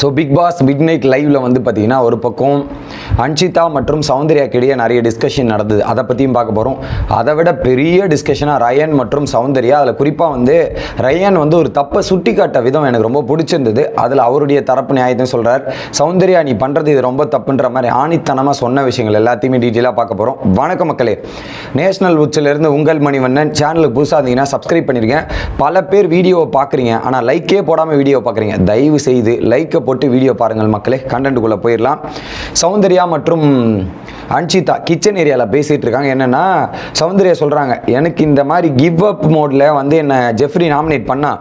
So big boss midnight லைவில் வந்து பார்த்தீங்கன்னா ஒரு பக்கம் அன்ஷிதா மற்றும் சௌந்தர்யாக்கு இடையே நிறைய டிஸ்கஷன் நடந்தது. அதை பற்றியும் பார்க்க போகிறோம். அதை விட பெரிய டிஸ்கஷனாக ரயன் மற்றும் சௌந்தர்யா. அதில் குறிப்பாக வந்து ரயன் வந்து ஒரு தப்பை சுட்டி காட்ட விதம் எனக்கு ரொம்ப பிடிச்சிருந்தது. அதில் அவருடைய தரப்பு நியாயத்தையும் சொல்கிறார். சௌந்தர்யா நீ பண்ணுறது இது ரொம்ப தப்புன்ற மாதிரி ஆணித்தனமாக சொன்ன விஷயங்கள் எல்லாத்தையுமே டீட்டெயிலாக பார்க்க போகிறோம். வணக்கம் மக்களே, நேஷனல் உச்சிலிருந்து உங்கள் மணிவண்ணன். சேனலுக்கு புதுசாக இருந்தீங்கன்னா சப்ஸ்கிரைப் பண்ணியிருக்கேன். பல பேர் வீடியோவை பார்க்குறீங்க, ஆனால் லைக்கே போடாமல் வீடியோ பார்க்குறீங்க. தயவு செய்து லைக்கை போட்டு வீடியோ பாருங்கள் மக்களே. கண்டென்ட்டுக்குள்ளே போயிடலாம். சௌந்தர்யா மற்றும் அன்ஷிதா கிச்சன் ஏரியாவில் பேசிகிட்டு இருக்காங்க. என்னென்னா சௌந்தர்யா சொல்கிறாங்க, எனக்கு இந்த மாதிரி கிவ் அப் மோடில் வந்து என்னை ஜெஃப்ரி நாமினேட் பண்ணால்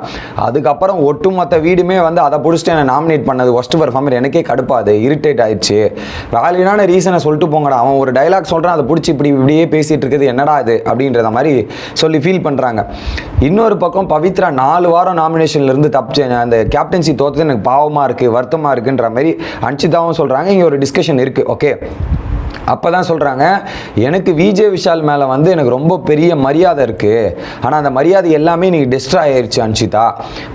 அதுக்கப்புறம் ஒட்டுமொத்த வீடுமே வந்து அதை பிடிச்சிட்டு என்னை நாமினேட் பண்ணது ஒஸ்ட் பர்ஃபார்மர். எனக்கே கடுப்பாது, இரிட்டேட் ஆயிடுச்சு. வேலிடான ரீசனை சொல்லிட்டு போங்கடா. அவன் ஒரு டைலாக் சொல்கிறான், அதை பிடிச்சி இப்படியே பேசிகிட்டு இருக்குது, என்னடா இது அப்படின்றத மாதிரி சொல்லி ஃபீல் பண்ணுறாங்க. இன்னொரு பக்கம் பவித்ரா 4 வாரம் நாமினேஷன்லேருந்து தப்பிச்சு அந்த கேப்டன்சி தோற்றது எனக்கு பாவமாக இருக்குது, வருத்தமாக இருக்குன்ற மாதிரி அன்ஷிதாவும் சொல்கிறாங்க. இங்கே ஒரு டிஸ்கஷன் இருக்குது. ஓகே, அப்போ தான் சொல்கிறாங்க, எனக்கு விஜய் விஷால் மேலே வந்து எனக்கு ரொம்ப பெரிய மரியாதை இருக்குது. ஆனால் அந்த மரியாதை எல்லாமே எனக்கு டிஸ்ட்ராய் ஆயிடுச்சு அன்ஷிதா.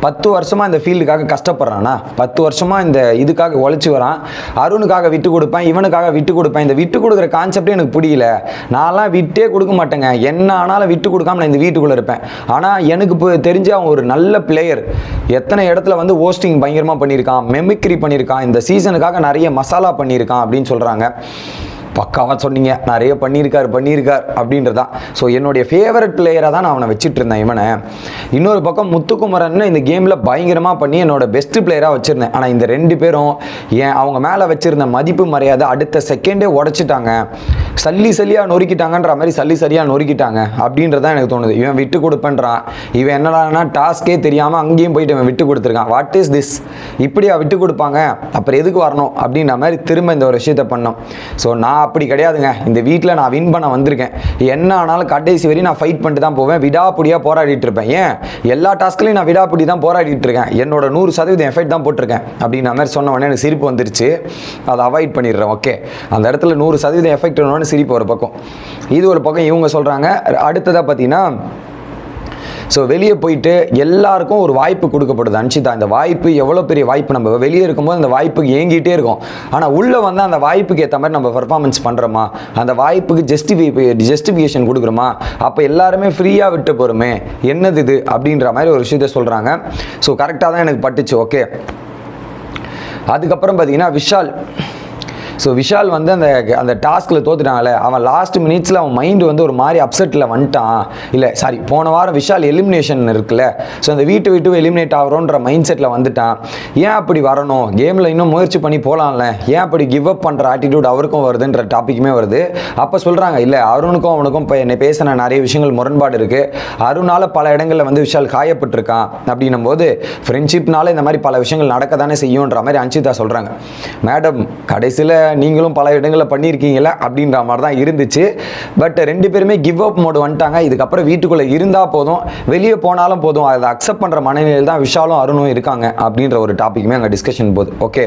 10 வருஷமாக இந்த ஃபீல்டுக்காக கஷ்டப்படுறானா, 10 வருஷமாக இந்த இதுக்காக உழைச்சி வரான். அருணுக்காக விட்டு கொடுப்பேன், இவனுக்காக விட்டு கொடுப்பேன். இந்த விட்டு கொடுக்குற கான்செப்டே எனக்கு பிடிக்கல. நான்லாம் விட்டே கொடுக்க மாட்டேங்க. என்ன ஆனாலும் விட்டு கொடுக்காம நான் இந்த வீட்டுக்குள்ளே இருப்பேன். ஆனால் எனக்கு இப்போ தெரிஞ்சு அவன் ஒரு நல்ல பிளேயர். எத்தனை இடத்துல வந்து ஹோஸ்டிங் பயங்கரமாக பண்ணியிருக்கான், மெமிக்ரி பண்ணியிருக்கான், இந்த சீசனுக்காக நிறைய மசாலா பண்ணியிருக்கான் அப்படின்னு சொல்கிறாங்க. பக்காவாக சொன்னீங்க, நிறைய பண்ணியிருக்கார் அப்படின்றதான். ஸோ என்னுடைய ஃபேவரட் பிளேயராக தான் நான் அவனை வச்சுட்டு இருந்தேன் இவனை. இன்னொரு பக்கம் முத்துக்குமரன் இந்த கேமில் பயங்கரமாக பண்ணி என்னோட பெஸ்ட் பிளேயராக வச்சுருந்தேன். ஆனால் இந்த 2 பேரும் அவங்க மேலே வச்சுருந்த மதிப்பு மரியாதை அடுத்த செகண்டே உடச்சிட்டாங்க. சல்லியாக நொறுக்கிட்டாங்கன்ற மாதிரி சல்லியாக நொறுக்கிட்டாங்க அப்படின்றதான் எனக்கு தோணுது. இவன் விட்டு கொடுப்பேன்றான். இவன் என்னடானா டாஸ்கே தெரியாமல் அங்கேயும் போயிட்டு இவன் விட்டு கொடுத்துருக்கான். What is this? இப்படியா விட்டு கொடுப்பாங்க? அப்புறம் எதுக்கு வரணும் அப்படின்ற மாதிரி திரும்ப இந்த ஒரு விஷயத்தை பண்ணோம். ஸோ நான் அப்படி கிடையாதுங்க. இந்த வீட்டில் நான் வின் பண்ண வந்திருக்கேன். என்ன ஆனாலும் கடைசி வரையும் நான் ஃபைட் பண்ணிட்டு தான் போவேன். விடாப்பிடியாக போராடிட்டு இருப்பேன். ஏன் எல்லா டாஸ்க்லையும் நான் விடாப்பிடி தான் போராடிட்டு இருக்கேன். என்னோட 100% எஃபெக்ட் தான் போட்டிருக்கேன் அப்படின்ற மாதிரி சொன்ன உடனே எனக்கு சிரிப்பு வந்துருச்சு. அதை அவாய்ட் பண்ணிடுறேன். ஓகே, அந்த இடத்துல 100% எஃபெக்ட் ஒன்று சிரிப்பு ஒரு பக்கம், இது ஒரு பக்கம் இவங்க சொல்கிறாங்க. அடுத்ததாக பார்த்தீங்கன்னா, ஸோ வெளியே போயிட்டு எல்லாருக்கும் ஒரு வாய்ப்பு கொடுக்கப்படுது. அன்ஷிதா, இந்த வாய்ப்பு எவ்வளோ பெரிய வாய்ப்பு. நம்ம வெளியே இருக்கும்போது அந்த வாய்ப்புக்கு ஏங்கிட்டே இருக்கும். ஆனால் உள்ளே வந்து அந்த வாய்ப்புக்கு ஏற்ற மாதிரி நம்ம பர்ஃபார்மன்ஸ் பண்ணுறோமா, அந்த வாய்ப்புக்கு ஜஸ்டிஃபிகேஷன் கொடுக்குறோமா, அப்போ எல்லாருமே ஃப்ரீயாக விட்டு போகிறோமே, என்னது இது அப்படின்ற மாதிரி ஒரு விஷயத்த சொல்கிறாங்க. ஸோ கரெக்டாக தான் எனக்கு பட்டுச்சு. ஓகே, அதுக்கப்புறம் பார்த்தீங்கன்னா விஷால். ஸோ விஷால் வந்து அந்த டாஸ்கில் தோத்துட்டாங்கல்ல, அவன் லாஸ்ட் மினிட்ஸில் அவன் மைண்டு வந்து ஒரு மாதிரி அப்செட்டில் வந்துட்டான். இல்லை சாரி, போன வாரம் விஷால் எலிமினேஷன் இருக்குல்ல, ஸோ அந்த வீட்டு எலிமினேட் ஆகிறோன்ற மைண்ட் செட்டில் வந்துட்டான். ஏன் அப்படி வரணும், கேமில் இன்னும் முயற்சி பண்ணி போகலாம்ல, ஏன் அப்படி கிவ் அப் பண்ணுற ஆட்டிடியூட் அவருக்கும் வருதுன்ற டாப்பிக்குமே வருது. அப்போ சொல்கிறாங்க, இல்லை அருணுக்கும் அவனுக்கும் இப்போ என்னை பேசின நிறைய விஷயங்கள் முரண்பாடு இருக்குது. அருணால் பல இடங்களில் வந்து விஷால் காயப்பட்டிருக்கான். அப்படின்னும் போது ஃப்ரெண்ட்ஷிப்னால இந்த மாதிரி பல விஷயங்கள் நடக்க தானே செய்யுன்ற மாதிரி அன்ஷிதா சொல்கிறாங்க. மேடம், கடைசியில் நீங்களும் பல இடங்களில் பண்ணியிருக்கீங்களா அப்படின்ற மாதிரி தான் இருந்துச்சு. பட் 2 பேருமே கிவ் அப் மோடு வந்துட்டாங்க. இதுக்கப்புறம் வீட்டுக்குள்ளே இருந்தால் போதும், வெளியே போனாலும் போதும், அதை அக்செப்ட் பண்ணுற மனநிலையில் தான் விஷாலும் அருணும் இருக்காங்க அப்படின்ற ஒரு டாப்பிக்குமே அங்கே டிஸ்கஷன் போகுது. ஓகே,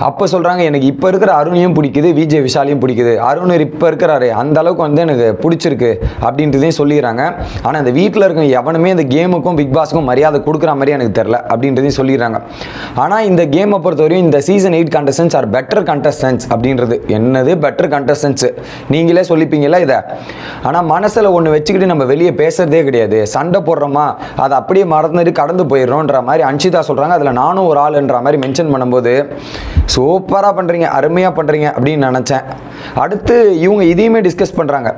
அப்போ சொல்கிறாங்க, எனக்கு இப்போ இருக்கிற அருணையும் பிடிக்குது, விஜய் விஷாலையும் பிடிக்குது. அருண் இப்போ இருக்கிறாரு, அந்த அளவுக்கு வந்து எனக்கு பிடிச்சிருக்கு அப்படின்றதையும் சொல்லிடுறாங்க. ஆனால் அந்த வீட்டில் இருக்க எவனுமே இந்த கேமுக்கும் பிக் பாஸுக்கும் மரியாதை கொடுக்குற மாதிரி எனக்கு தெரில அப்படின்றதையும் சொல்லிடுறாங்க. ஆனால் இந்த கேமை பொறுத்தவரையும் இந்த season 8 contestants are better contestants அப்படின்றது என்னது பெட்டர் கண்டஸ்டன்ஸ் நீங்களே சொல்லிப்பீங்களா இதை. ஆனால் மனசில் ஒன்று வச்சுக்கிட்டு நம்ம வெளியே பேசுறதே கிடையாது. சண்டை போடுறோமா, அதை அப்படியே மறந்துட்டு கடந்து போயிடுறோன்ற மாதிரி அன்ஷிதா சொல்கிறாங்க. அதில் நானும் ஒரு ஆளுன்ற மாதிரி மென்ஷன் பண்ணும்போது சூப்பராக பண்ணுறீங்க, அருமையாக பண்ணுறீங்க அப்படின்னு நினச்சேன். அடுத்து இவங்க இதையுமே டிஸ்கஸ் பண்ணுறாங்க.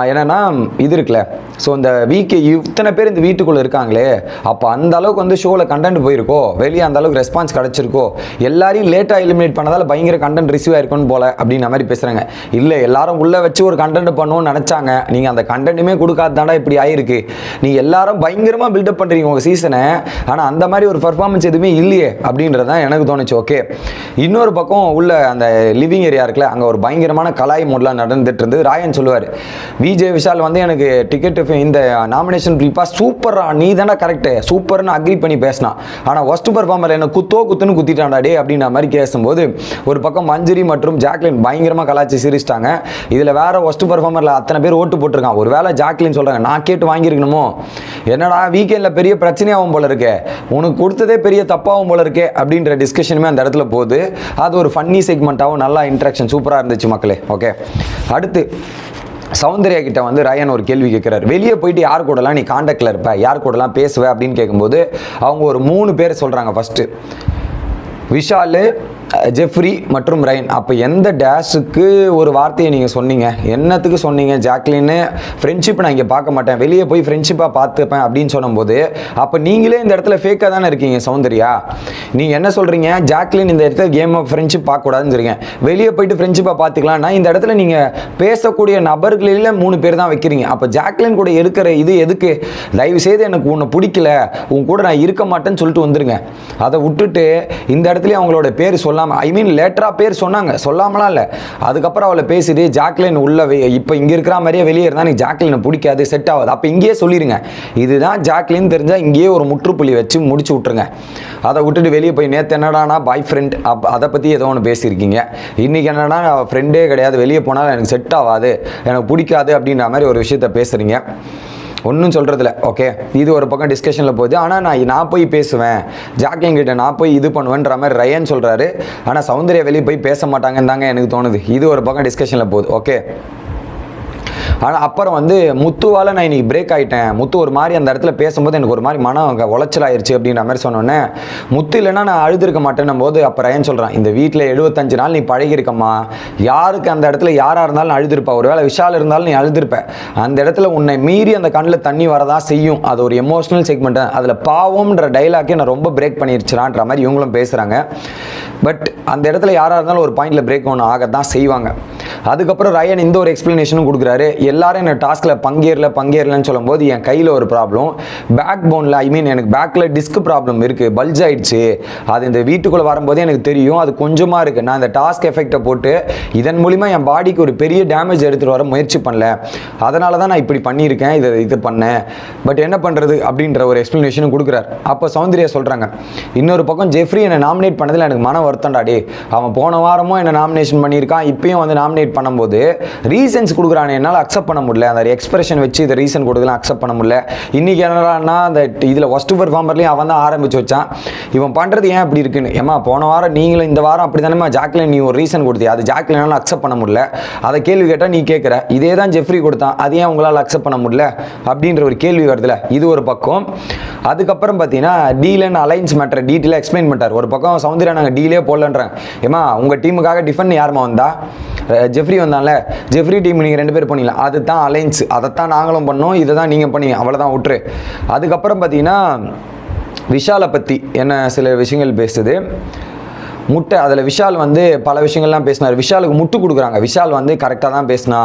என்னென்னா இது இருக்குல்ல, ஸோ இந்த வீக்கு இத்தனை பேர் இந்த வீட்டுக்குள்ளே இருக்காங்களே, அப்போ அந்த அளவுக்கு வந்து ஷோவில் கண்டென்ட் போயிருக்கோ, வெளியே அந்த அளவுக்கு ரெஸ்பான்ஸ் கிடச்சிருக்கோ, எல்லாரையும் லேட்டாக எலிமினேட் பண்ணதால் பயங்கர கண்டென்ட் ரிசீவ் ஆயிருக்குன்னு போல அப்படின்ற மாதிரி பேசுகிறாங்க. இல்லை, எல்லாரும் உள்ளே வச்சு ஒரு கண்டென்ட் பண்ணணும்னு நினச்சாங்க. நீங்கள் அந்த கண்டென்ட்டுமே கொடுக்காது தாண்டா இப்படி ஆயிருக்கு. நீங்கள் எல்லாரும் பயங்கரமாக பில்டப் பண்ணுறீங்க உங்கள் சீசனை, ஆனால் அந்த மாதிரி ஒரு பர்ஃபார்மன்ஸ் எதுவுமே இல்லையே அப்படின்றது தான் எனக்கு தோணுச்சு. ஓகே, இன்னொரு பக்கம் உள்ள அந்த லிவிங் ஏரியா இருக்குல்ல, அங்கே ஒரு பயங்கரமான கலாய் மோட்லாம் நடந்துட்டு இருந்து ராயன் சொல்லுவார், விஜய் விஷால் வந்து எனக்கு டிக்கெட்டு இந்த நாமினேஷன் ப்ரீப்பா சூப்பரா நீ தானே கரெக்டு சூப்பர்னு அக்ரி பண்ணி பேசினான். ஆனால் ஒஸ்ட் பர்ஃபார்மர் என்ன குத்துன்னு குத்திட்டான்டா டே அப்படின்ற மாதிரி பேசும்போது ஒரு பக்கம் மஞ்சுரி மற்றும் ஜாக்லின் பயங்கரமாக கலாச்சி சிரிச்சிட்டாங்க. இதில் வேற ஒஸ்ட் பர்ஃபார்மரில் அத்தனை பேர் ஓட்டு போட்டிருக்கான். ஒரு வேளை ஜாக்லின் சொல்கிறாங்க நான் கேட்டு வாங்கியிருக்கணுமோ, என்னடா வீக்கெண்டில் பெரிய பிரச்சனையாகும் போல இருக்கே, உனக்கு கொடுத்ததே பெரிய தப்பாகும் போல இருக்கே அப்படின்ற டிஸ்கஷனுமே அந்த இடத்துல போகுது. அது ஒரு ஃபன்னி செக்மெண்ட்டாகவும் நல்லா இன்ட்ராக்ஷன் சூப்பராக இருந்துச்சு மக்களே. ஓகே, அடுத்து சௌந்தர்யா கிட்ட வந்து ரயன் ஒரு கேள்வி கேட்குறாரு. வெளியே போயிட்டு யார் கூடலாம் நீ காண்டாக்டில் இருப்ப, யார் கூடலாம் பேசுவ அப்படின்னு கேட்கும்போது அவங்க ஒரு 3 பேர் சொல்கிறாங்க. ஃபஸ்ட்டு விஷால், ஜெஃப்ரி மற்றும் ரயன். அப்போ எந்த டேஷுக்கு ஒரு வார்த்தையை நீங்கள் சொன்னீங்க, என்னத்துக்கு சொன்னீங்க? ஜாக்லின்னு ஃப்ரெண்ட்ஷிப் நான் இங்கே பார்க்க மாட்டேன், வெளியே போய் ஃப்ரெண்ட்ஷிப்பாக பார்த்துப்பேன் அப்படின்னு சொல்லும்போது அப்போ நீங்களே இந்த இடத்துல ஃபேக்காக தானே இருக்கீங்க சௌந்தர்யா. நீங்கள் என்ன சொல்கிறீங்க, ஜாக்லின் இந்த இடத்துல கேம் ஆஃப் ஃப்ரெண்ட்ஷிப் பார்க்கக்கூடாதுன்னு சொல்கிறீங்க, வெளியே போயிட்டு ஃப்ரெண்ட்ஷிப்பாக பார்த்துக்கலாம்னா இந்த இடத்துல நீங்கள் பேசக்கூடிய நபர்களில் 3 பேர் தான் வைக்கிறீங்க. அப்போ ஜாக்லின் கூட இருக்கிற இது எதுக்கு? தயவு செய்து எனக்கு உன்னை பிடிக்கல, உன் கூட நான் இருக்க மாட்டேன்னு சொல்லிட்டு வந்துருங்க. அதை விட்டுட்டு இந்த இடத்துல அவங்களோட பேர் சொல்லாமல், ஐ மீன் லேட்டரா பேர் சொன்னாங்க, சொல்லாமலாம் இல்லை, அதுக்கப்புறம் அவளை பேசிட்டு ஜாக்லின் உள்ள இப்போ இங்கே இருக்கிற மாதிரியே வெளியே இருந்தால் நீ ஜாக்லினை பிடிக்காது, செட் ஆகாது, அப்போ இங்கேயே சொல்லிடுங்க இதுதான் ஜாக்லின் தெரிஞ்சால் இங்கேயே ஒரு முற்றுப்புள்ளி வச்சு முடிச்சு விட்ருங்க. அதை விட்டுட்டு வெளியே போய் நேற்று என்னடானா பாய் ஃப்ரெண்ட் அதை பற்றி ஏதோ ஒன்று பேசியிருக்கீங்க, இன்றைக்கி என்னன்னா ஃப்ரெண்டே கிடையாது, வெளியே போனாலும் எனக்கு செட் ஆகாது, எனக்கு பிடிக்காது அப்படின்ற மாதிரி ஒரு விஷயத்த பேசுகிறீங்க. ஒன்றும் சொல்கிறதில்ல. ஓகே, இது ஒரு பக்கம் டிஸ்கஷனில் போகுது. ஆனால் நான் போய் பேசுவேன் ஜாக்லின் கிட்ட, நான் போய் இது பண்ணுவேன்ற மாதிரி ரயன் சொல்கிறாரு. ஆனால் சௌந்தர்யா வெளியே போய் பேச மாட்டாங்கன்னு தாங்க எனக்கு தோணுது. இது ஒரு பக்கம் டிஸ்கஷனில் போகுது. ஓகே, ஆனால் அப்புறம் வந்து முத்துவால் நான் இன்னைக்கு பிரேக் ஆகிட்டேன், முத்து ஒரு மாதிரி அந்த இடத்துல பேசும்போது எனக்கு ஒரு மாதிரி மனம் அங்கே உளைச்சலாயிருச்சு அப்படின்ற மாதிரி சொன்னோன்னே, முத்து இல்லைன்னா நான் அழுதுருக்க மாட்டேன்னும் போது அப்போ ரயன் சொல்கிறான், இந்த வீட்டில் 75 நாள் நீ பழகிருக்கம்மா, யாருக்கு அந்த இடத்துல யாராக இருந்தாலும் அழுதுருப்பா, ஒரு வேளை விஷால் இருந்தாலும் நீ அழுதுருப்ப, அந்த இடத்துல உன்னை மீறி அந்த கண்ணில் தண்ணி வரதான் செய்யும், அது ஒரு எமோஷனல் செக்மெண்ட், அதில் பாவம்ன்ற டைலாக்கே நான் ரொம்ப பிரேக் பண்ணிருச்சுறான்ற மாதிரி இவங்களும் பேசுகிறாங்க. பட் அந்த இடத்துல யாராக இருந்தாலும் ஒரு பாயிண்டில் பிரேக் ஒன்று ஆகத்தான் செய்வாங்க. அதுக்கப்புறம் ரயன் இந்த ஒரு எக்ஸ்பிளனேஷனும் கொடுக்குறாரு. எல்லாரும் என்ன டாஸ்கில் பங்கேறலன்னு சொல்லும்போது என் கையில் ஒரு ப்ராப்ளம், பேக் போனில், ஐ மீன் எனக்கு பேக்கில் டிஸ்க் ப்ராப்ளம் இருக்குது, பல்ஜ் ஆயிடுச்சு, அது இந்த வீட்டுக்குள்ளே வரும்போதே எனக்கு தெரியும், அது கொஞ்சமாக இருக்குது, நான் இந்த டாஸ்க் எஃபெக்டை போட்டு இதன் மூலிமா என் பாடிக்கு ஒரு பெரிய டேமேஜ் எடுத்துகிட்டு வர முயற்சி பண்ணல, அதனால தான் நான் இப்படி பண்ணியிருக்கேன், இது பண்ணேன், பட் என்ன பண்ணுறது அப்படின்ற ஒரு எக்ஸ்பிளனேஷனும் கொடுக்குறாரு. அப்போ சௌந்தர்யா சொல்கிறாங்க, இன்னொரு பக்கம் ஜெஃப்ரி என்னை நாமினேட் பண்ணதில் எனக்கு மன வருத்தம்டாடி, அவன் போன வாரமும் என்னை நாமினேஷன் பண்ணியிருக்கான், இப்பயும் வந்து நாமினேட் பண்ணும்போது ரீசன்ஸ் கொடுக்குறானே, என்னால் அக்செப்ட் பண்ண முடியல, அந்த எக்ஸ்பிரஷன் வச்சு இதை ரீசன் கொடுக்கலாம் அக்செப்ட் பண்ண முடியல. இன்றைக்கி என்னன்னா அந்த இதில் ஒஸ்ட் பர்ஃபார்மர்லேயும் அவன் தான் ஆரம்பிச்சு வச்சான், இவன் பண்ணுறது ஏன் இப்படி இருக்குன்னு. ஏமா போன வாரம் நீங்களும் இந்த வாரம் அப்படி தானேமா ஜாக்லின் நீ ஒரு ரீசன் கொடுத்தியா, அது ஜாக்லினால அக்செப்ட் பண்ண முடியல, அதை கேள்வி கேட்டால் நீ கேட்குற, இதே தான் ஜெஃப்ரி கொடுத்தான், அது ஏன் உங்களால் அக்செப்ட் பண்ண முடியல அப்படின்ற ஒரு கேள்வி வருதுல, இது ஒரு பக்கம். அதுக்கப்புறம் பார்த்தீங்கன்னா டீல் அண்ட் அலைன்ஸ் மேட்டர் டீட்டெயிலாக எக்ஸ்பிளைன் பண்ணிட்டார். ஒரு பக்கம் சௌந்தர்யா நாங்கள் டீலே போடலன்றேன், ஏமா உங்கள் டீமுக்காக டிஃபன் யாருமா வந்தா, ஜெஃப்ரி வந்தான்ல, ஜெஃப்ரி டீம் நீங்கள் 2 பேர் பண்ணீங்களா, அதுதான் அலைன்ஸ், அதைத்தான் நாங்களும் பண்ணோம், இதை தான் நீங்கள் பண்ணீங்க, அவ்வளோதான் விட்டுரு. அதுக்கப்புறம் பார்த்தீங்கன்னா விஷாலை பற்றி என்ன சில விஷயங்கள் பேசுது. முட்டை அதில் விஷால் வந்து பல விஷயங்கள்லாம் பேசினார், விஷாலுக்கு முட்டு கொடுக்குறாங்க, விஷால் வந்து கரெக்டாக தான் பேசினா,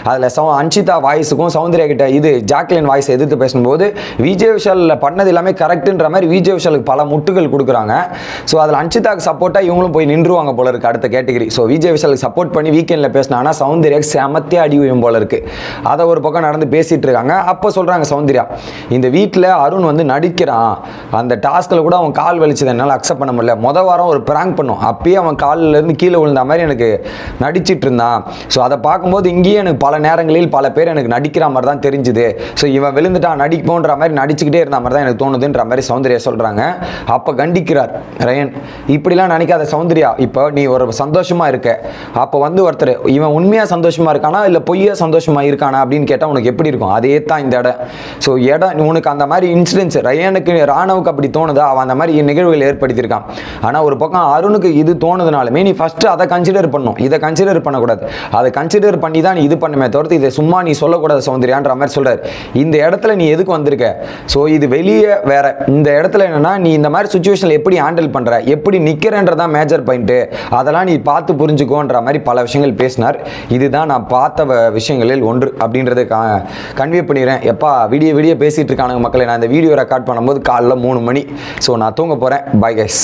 அதில் அன்ஷிதா வாய்ஸுக்கும் சௌந்தர்யா கிட்ட இது ஜாக்லின் வாய்ஸ் எதிர்த்து பேசும்போது விஜய் விஷாலில் பண்ணது எல்லாமே கரெக்டுன்ற மாதிரி விஜய் விஷாலுக்கு பல முட்டுகள் கொடுக்குறாங்க. ஸோ அதில் அன்ஷிதாவுக்கு சப்போர்ட்டாக இவங்களும் போய் நின்றுவாங்க போல இருக்குது அடுத்த கேட்டகரி. ஸோ விஜய் விஷாலுக்கு சப்போர்ட் பண்ணி வீக்கெண்டில் பேசினாங்கன்னா சௌந்தர்யாக்கு செமத்தியாக அடி விழும் போல இருக்குது. அதை ஒரு பக்கம் நடந்து பேசிகிட்டு இருக்காங்க. அப்போ சொல்கிறாங்க சௌந்தர்யா, இந்த வீட்டில் அருண் வந்து நடிக்கிறான், அந்த டாஸ்கில் கூட அவன் கால் வலிச்சது என்னால் அக்செப்ட் பண்ண முடியல, மொதல் வாரம் ஒரு ப்ராங்க் பண்ணும், அப்பயே அவன் காலிலேருந்து கீழே விழுந்த மாதிரி எனக்கு நடிச்சிட்டு இருந்தான், ஸோ அதை பார்க்கும்போது இங்கேயே எனக்கு பல நேரங்களில் பல பேர் எனக்கு நடிக்கிற மாதிரி தான் தெரிஞ்சுது, ஸோ இவன் விழுந்துட்டான் நடிப்போன்ற மாதிரி நடிச்சுக்கிட்டே இருந்த மாதிரி தான் எனக்கு தோணுதுன்ற மாதிரி சௌந்தர்யா சொல்கிறாங்க. அப்போ கண்டிக்கிறார் ரயன், இப்படிலாம் நினைக்காத சௌந்தர்யா, இப்போ நீ ஒரு சந்தோஷமாக இருக்க, அப்போ வந்து ஒருத்தர் இவன் உண்மையாக சந்தோஷமாக இருக்கானா இல்லை பொய்யா சந்தோஷமாக இருக்கானா அப்படின்னு கேட்டால் உனக்கு எப்படி இருக்கும், அதே தான் இந்த இடம். ஸோ இடம் உனக்கு அந்த மாதிரி இன்சிடென்ட்ஸ் ரயனுக்கு ராணுவுக்கு அப்படி தோணுதா, அவன் அந்த மாதிரி நிகழ்வுகள் ஏற்படுத்தியிருக்கான். ஆனால் ஒரு பக்கம் அருணுக்கு இது தோணுதுனாலுமே நீ ஃபஸ்ட்டு அதை கன்சிடர் பண்ணணும், இதை கன்சிடர் பண்ணக்கூடாது, அதை கன்சிடர் பண்ணி தான் நீ இது பண்ணுமே தவிர்த்து இதை சும்மா நீ சொல்லக்கூடாது சௌந்தர்யான்ற மாதிரி சொல்கிறார். இந்த இடத்துல நீ எதுக்கு வந்திருக்க, ஸோ இது வெளியே வேற, இந்த இடத்துல என்னன்னா நீ இந்த மாதிரி சுச்சுவேஷனில் எப்படி ஹேண்டில் பண்ணுற, எப்படி நிற்கிறன்றதான் மேஜர் பாயிண்ட்டு, அதெல்லாம் நீ பார்த்து புரிஞ்சுக்கோன்ற மாதிரி பல விஷயங்கள் பேசினார். இதுதான் நான் பார்த்த விஷயங்களில் ஒன்று அப்படின்றத கன்வே பண்ணிடுறேன். எப்பா வீடியோ பேசிகிட்டு இருக்கானுங்க மக்களை, நான் இந்த வீடியோ ரெக்கார்ட் பண்ணும்போது காலைல 3 மணி, ஸோ நான் தூங்க போகிறேன். Bye guys.